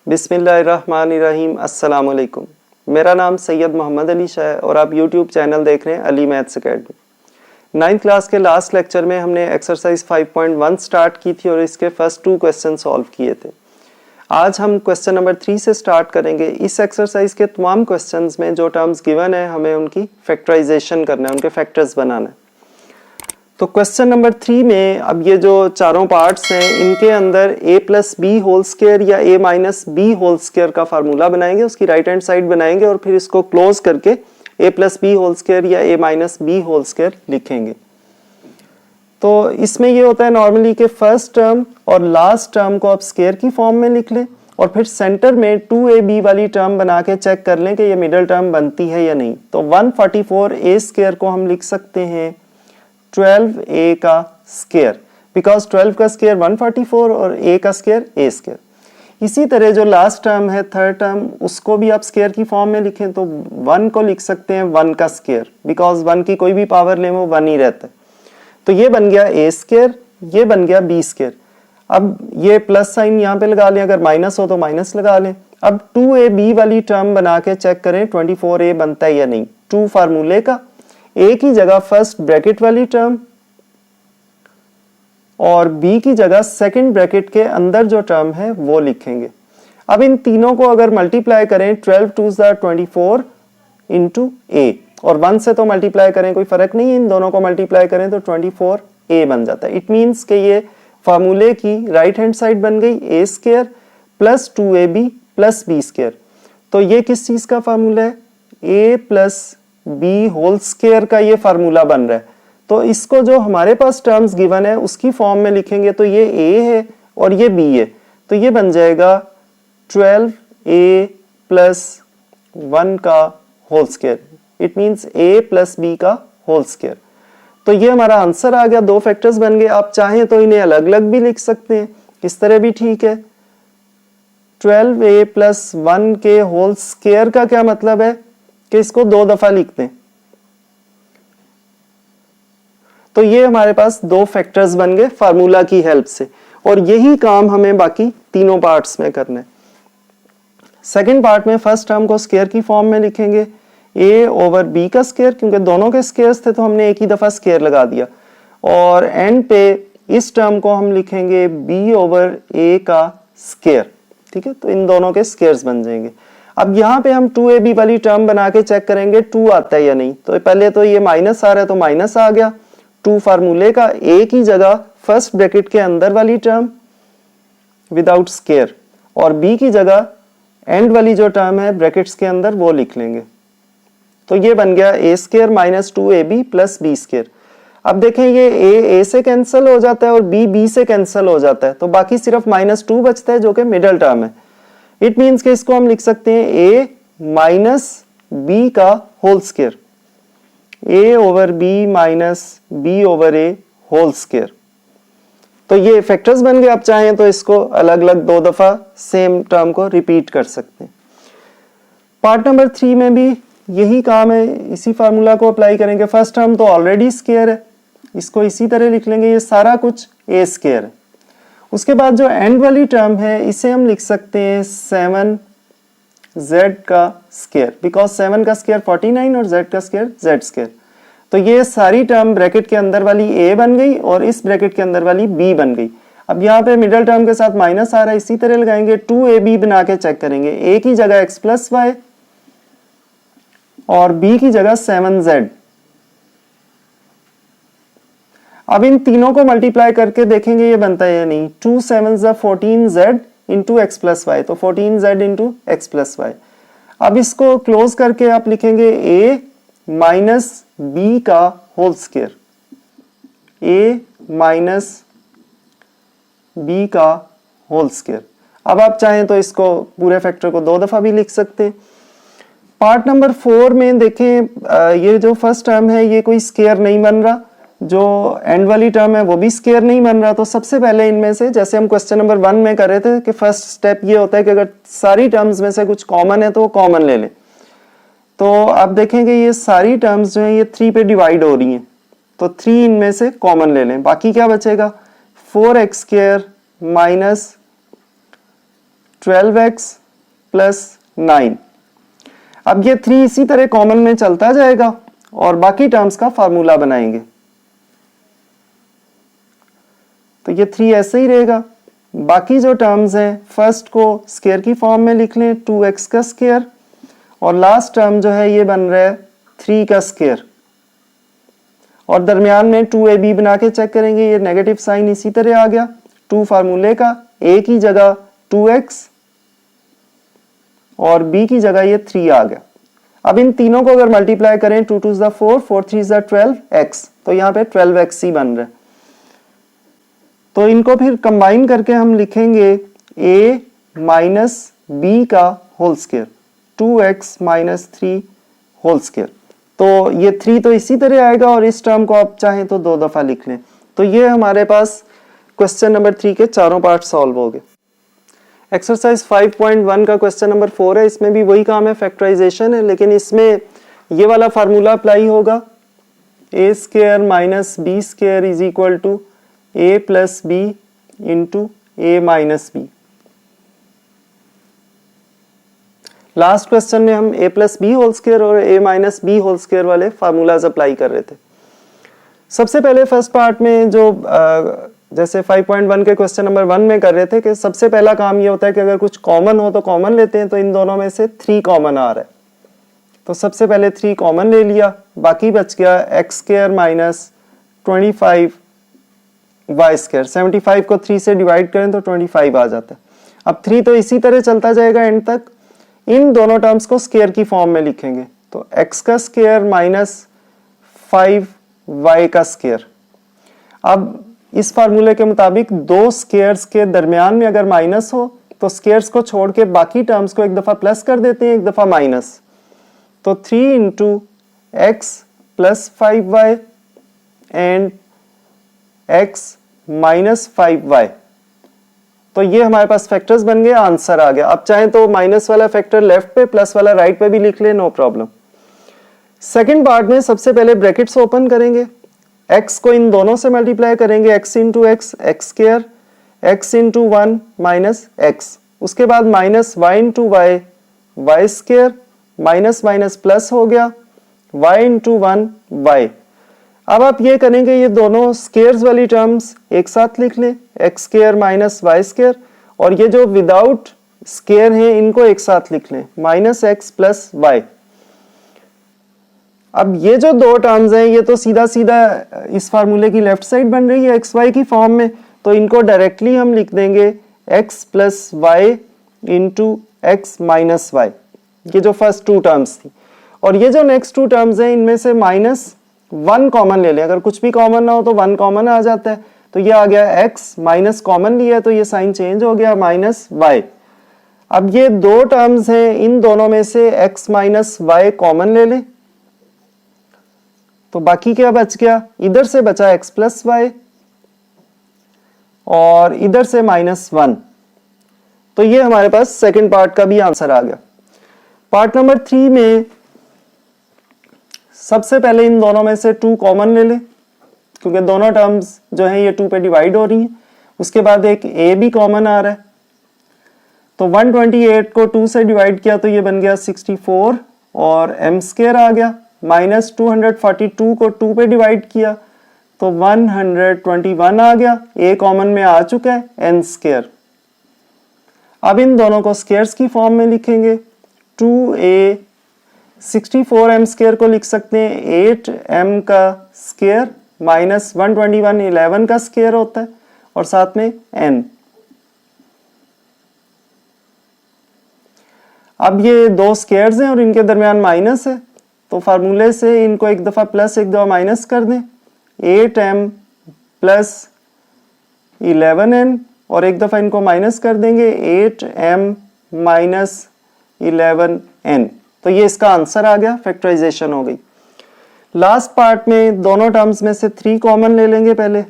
बिस्मिल्लाहिर्रहमानिर्रहीम। अस्सलाम वालेकुम। मेरा नाम सैयद मोहम्मद अली शाह है और आप यूट्यूब चैनल देख रहे हैं Ali maths academy. 9th class के लास्ट लेक्चर में हमने एक्सरसाइज 5.1 स्टार्ट की थी और इसके फर्स्ट 2 क्वेश्चन सॉल्व किए थे। आज हम क्वेश्चन नंबर 3 से स्टार्ट करेंगे। इस एक्सरसाइज के तमाम क्वेश्चंस में जो टर्म्स गिवन है हमें उनकी फैक्टराइजेशन करना है, उनके फैक्टर्स बनाना है। तो क्वेश्चन नंबर 3 में अब ये जो चारों पार्ट्स हैं इनके अंदर a plus B whole square या a minus B whole square का फार्मूला बनाएंगे, उसकी राइट हैंड साइड बनाएंगे और फिर इसको क्लोज करके a plus B whole square या a minus B whole square लिखेंगे। तो इसमें ये होता है नॉर्मली कि फर्स्ट टर्म और लास्ट टर्म को आप स्क्वायर की फॉर्म में लिख लें और फिर सेंटर में 2ab वाली टर्म बना के चेक कर लें कि ये मिडिल टर्म बनती है या नहीं। तो 144a स्क्वायर को हम लिख सकते हैं 12a का स्क्वायर, बिकॉज 12 का स्क्वायर 144 और a का स्क्वायर a स्क्वायर। इसी तरह जो लास्ट टर्म है थर्ड टर्म, उसको भी आप स्क्वायर की फॉर्म में लिखें तो 1 को लिख सकते हैं 1 का स्क्वायर, बिकॉज 1 की कोई भी पावर लें वो 1 ही रहता है। तो ये बन गया a स्क्वायर, ये बन गया b स्क्वायर। अब ये प्लस साइन यहाँ पे लगा लें, अगर माइनस हो तो माइनस लगा लें। अब 2ab वाली टर्म बना के चेक करें 24a बनता है या नहीं। 2 फार्मूले का a की जगह फर्स्ट ब्रैकेट वाली टर्म और b की जगह सेकंड ब्रैकेट के अंदर जो टर्म है वो लिखेंगे। अब इन तीनों को अगर मल्टीप्लाई करें 12 2 24 इंटू a और 1 से तो मल्टीप्लाई करें कोई फर्क नहीं है, इन दोनों को मल्टीप्लाई करें तो 24a बन जाता है। इट मीन्स कि ये फार्मूले की राइट हैंड साइड बन गई a square plus 2ab plus b square. तो ये किस चीज का फार्मूला है? a plus B whole square का ये फार्मूला बन रहा है। तो इसको जो हमारे पास टर्म्स गिवन है उसकी फॉर्म में लिखेंगे तो ये a है और ये b है। तो ये बन जाएगा 12a प्लस 1 का whole square. It means a plus b का होल स्क्वायर। तो ये हमारा आंसर आ गया। 2 फैक्टर्स बन गए। आप चाहें तो इन्हें अलग अलग भी लिख सकते हैं, इस तरह भी ठीक है। 12a प्लस 1 के होल स्क्वायर का क्या मतलब है कि इसको 2 दफा लिखते हैं। तो ये हमारे पास 2 फैक्टर्स बन गए फार्मूला की हेल्प से, और यही काम हमें बाकी तीनों पार्ट्स में करना है। सेकंड पार्ट में फर्स्ट टर्म को स्क्वायर की फॉर्म में लिखेंगे a ओवर b का स्क्वायर, क्योंकि दोनों के स्क्वायर्स थे तो हमने एक ही दफा स्क्वायर लगा दिया। और एंड पे इस टर्म को हम लिखेंगे b ओवर a का स्क्वायर। ठीक है, तो इन दोनों के स्क्वायर्स बन जाएंगे। अब यहाँ पे हम 2ab वाली टर्म बना के चेक करेंगे 2 आता है या नहीं। तो पहले तो ये माइनस आ रहा है तो माइनस आ गया। 2 फार्मूले का a की जगह फर्स्ट ब्रैकेट के अंदर वाली टर्म विदाउट स्क्वायर और b की जगह एंड वाली जो टर्म है ब्रैकेट्स के अंदर वो लिख लेंगे। तो ये बन गया a square minus 2ab plus b square. अब देखें ये a से कैंसिल हो जाता है और b से कैंसिल हो जाता है, तो बाकी सिर्फ -2 बचता है जो कि मिडिल टर्म है। इट मीन्स कि इसको हम लिख सकते हैं a माइनस b का whole square, a over b minus b over a whole square. तो ये फैक्टर्स बन गए। आप चाहें तो इसको अलग अलग 2 दफा सेम टर्म को रिपीट कर सकते हैं। पार्ट नंबर 3 में भी यही काम है, इसी फार्मूला को अप्लाई करेंगे। फर्स्ट टर्म तो ऑलरेडी स्क्वायर है, इसको इसी तरह लिख लेंगे, ये सारा कुछ a स्क्वायर है। उसके बाद जो एंड वाली टर्म है इसे हम लिख सकते हैं 7z का स्क्वायर, बिकॉज 7 का स्क्वायर 49 और z का स्क्वायर z स्क्वायर। तो ये सारी टर्म ब्रैकेट के अंदर वाली a बन गई और इस ब्रैकेट के अंदर वाली b बन गई। अब यहाँ पे मिडिल टर्म के साथ माइनस आ रहा है, इसी तरह लगाएंगे 2ab बना के चेक करेंगे। a की जगह x प्लस y और b की जगह 7z। अब इन तीनों को मल्टीप्लाई करके देखेंगे ये बनता है या नहीं। 2 7 14z into x plus Y, तो 14z into x plus Y. अब इसको क्लोज करके आप लिखेंगे a माइनस b का whole square, a minus b का होल स्क्वायर। अब आप चाहें तो इसको पूरे फैक्टर को 2 दफा भी लिख सकते हैं। पार्ट नंबर 4 में देखें ये जो फर्स्ट टर्म है ये कोई स्क्वायर नहीं बन रहा, जो एंड वाली टर्म है वो भी स्क्वायर नहीं बन रहा। तो सबसे पहले इनमें से, जैसे हम क्वेश्चन नंबर 1 में कर रहे थे कि फर्स्ट स्टेप ये होता है कि अगर सारी टर्म्स में से कुछ कॉमन है तो वो कॉमन ले लें। तो आप देखेंगे ये सारी टर्म्स जो हैं ये 3 पे डिवाइड हो रही हैं, तो 3 इनमें से कॉमन ले लें। बाकी क्या बचेगा 4x square minus 12x plus 9। अब ये 3 इसी तरह कॉमन में चलता जाएगा और बाकी टर्म्स का फार्मूला बनाएंगे। तो ये 3 ऐसे ही रहेगा। बाकी जो टर्म्स हैं फर्स्ट को स्क्वायर की फॉर्म में लिख लें 2x का स्क्वायर, और लास्ट टर्म जो है ये बन रहा है 3 का स्क्वायर, और दरमियान में 2ab बना के चेक करेंगे। ये नेगेटिव साइन इसी तरह आ गया 2 फार्मूले का, a की जगह 2x और b की जगह ये 3 आ गया। अब इन तीनों को अगर मल्टीप्लाई करें 2 2 4 4 3 12x, तो यहाँ पे 12x ही बन रहा है। तो इनको फिर कंबाइन करके हम लिखेंगे a माइनस बी का whole square 2x minus 3 whole square. तो ये 3 तो इसी तरह आएगा और इस टर्म को आप चाहें तो 2 दफा लिख लें। तो ये हमारे पास क्वेश्चन नंबर 3 के चारों पार्ट सॉल्व हो गए। एक्सरसाइज 5.1 का क्वेश्चन नंबर 4 है। इसमें भी वही काम है, फैक्टराइजेशन है, लेकिन इसमें ये वाला फार्मूला अप्लाई होगा a square minus B square is equal to a plus B into a minus B. Last question में हम a plus B whole square और a minus B whole square वाले फार्मूलाज अप्लाई कर रहे थे। सबसे पहले फर्स्ट पार्ट में जो जैसे 5.1 के क्वेश्चन नंबर 1 में कर रहे थे कि सबसे पहला काम ये होता है कि अगर कुछ कॉमन हो तो कॉमन लेते हैं। तो इन दोनों में से 3 कॉमन आ रहा है, तो सबसे पहले 3 कॉमन ले लिया, बाकी बच गया x square minus 25 y square. 75 को 3 से डिवाइड करें तो 25 आ जाता है। अब 3 तो इसी तरह चलता जाएगा एंड तक। इन दोनों टर्म्स को स्क्वायर की फॉर्म में लिखेंगे, तो x का स्क्वायर माइनस 5y का स्क्वायर। अब इस फार्मूले के मुताबिक दो स्क्वायर्स के दरमियान में अगर माइनस हो तो स्क्वायर्स को छोड़ के बाकी टर्म्स को एक दफा प्लस कर देते हैं, एक दफा माइनस। तो 3 into x plus 5y and x minus 5y। तो ये हमारे पास फैक्टर्स बन गए, आंसर आ गया। अब चाहे तो माइनस वाला फैक्टर लेफ्ट पे, प्लस वाला राइट पे भी लिख ले, नो प्रॉब्लम। सेकेंड पार्ट में सबसे पहले ब्रैकेट्स ओपन करेंगे, x को इन दोनों से मल्टीप्लाई करेंगे, x into X X square, x into 1 minus X, उसके बाद minus y into Y Y square, minus minus plus हो गया y इंटू 1 वाई। अब आप ये करेंगे, ये दोनों स्क्वायर्स वाली टर्म्स एक साथ लिख लें, X square minus Y square, और ये जो विदाउट स्क्वायर हैं इनको एक साथ लिख लें, माइनस एक्स प्लस वाई। अब ये जो दो टर्म्स हैं ये तो सीधा सीधा इस फार्मूले की लेफ्ट साइड बन रही है एक्स वाई की फॉर्म में, तो इनको डायरेक्टली हम लिख देंगे X plus Y into X minus Y, ये जो फर्स्ट 2 टर्म्स थी। और ये जो नेक्स्ट 2 टर्म्स हैं इनमें से माइनस 1 कॉमन ले लें, अगर कुछ भी कॉमन ना हो तो 1 कॉमन आ जाता है। तो ये आ गया x, माइनस कॉमन लिया तो ये साइन चेंज हो गया, माइनस y। अब ये 2 टर्म्स हैं, इन दोनों में से x माइनस y कॉमन ले लें, तो बाकी क्या बच गया, इधर से बचा x प्लस वाई और इधर से माइनस 1। तो ये हमारे पास सेकंड पार्ट का भी आंसर आ गया। पार्ट नंबर 3 में सबसे पहले इन दोनों में से 2 कॉमन ले लें, क्योंकि दोनों टर्म्स जो हैं ये 2 पे डिवाइड हो रही हैं। उसके बाद एक a भी कॉमन आ रहा है, तो 128 को 2 से डिवाइड किया तो ये बन गया 64 और m स्क्वायर आ गया, माइनस 242 को 2 पे डिवाइड किया तो 121 आ गया, a कॉमन में आ चुका है, n स्क्वायर। अब इन दोनों को स्क्वायर्स की फॉर्म में लिखेंगे, 2a 64m स्क्वायर को लिख सकते हैं 8m का स्क्वायर माइनस 121 11 का स्क्वायर होता है और साथ में n। अब ये 2 स्क्वायर्स हैं और इनके दरमियान माइनस है, तो फार्मूले से इनको एक दफा प्लस एक दफा माइनस कर दें, 8m प्लस 11n और एक दफा इनको माइनस कर देंगे 8m माइनस 11n। तो ये इसका आंसर आ गया, फैक्टराइजेशन हो गई। लास्ट पार्ट में दोनों टर्म्स में से 3 कॉमन ले लेंगे पहले,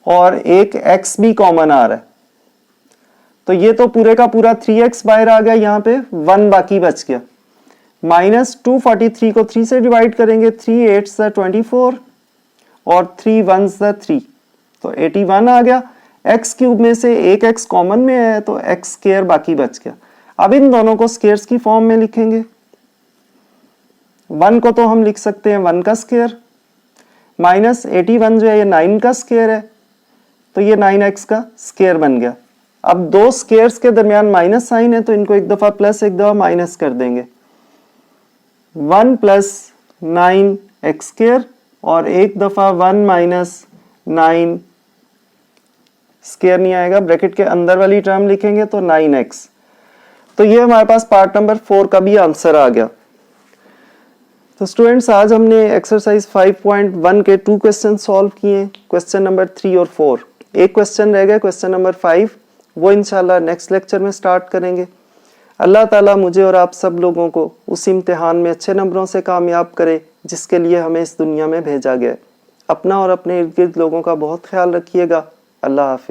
और एक x भी कॉमन आ रहा है, तो ये तो पूरे का पूरा 3x बाहर आ गया, यहाँ पे 1 बाकी बच गया। माइनस 243 को 3 से डिवाइड करेंगे, 3 8s 24 और 3 1s 3, तो 81 आ गया। एक्स क्यूब में से एक एक्स कॉमन में है तो एक्स स्क्वायर बाकी बच गया। अब इन दोनों को स्क्वायर्स की फॉर्म में लिखेंगे। 1 को तो हम लिख सकते हैं 1 का स्क्वायर, माइनस 81 जो है ये 9 का स्क्वायर है, तो ये 9x का स्क्वायर बन गया। अब दो स्क्वायर्स के दरमियान माइनस साइन है तो इनको एक दफा प्लस एक दफा माइनस कर देंगे। 1 प्लस 9x स्क्वायर और एक दफा 1 माइनस 9 स्क्वायर नहीं आएगा, ब्रैकेट के अंदर वाली टर्म लिखेंगे तो 9x। तो ये हमारे पास पार्ट नंबर 4 का भी आंसर आ गया। तो स्टूडेंट्स आज हमने एक्सरसाइज 5.1 के 2 क्वेश्चन सॉल्व किए, क्वेश्चन नंबर 3 और 4। एक क्वेश्चन रह गया क्वेश्चन नंबर 5, वो इंशाल्लाह नेक्स्ट लेक्चर में स्टार्ट करेंगे। अल्लाह ताला मुझे और आप सब लोगों को उस इम्तिहान में अच्छे नंबरों से कामयाब करे जिसके लिए हमें इस दुनिया में भेजा गया है। अपना और अपने इर्द गिर्द लोगों का बहुत ख्याल रखिएगा। अल्लाह हाफिज़।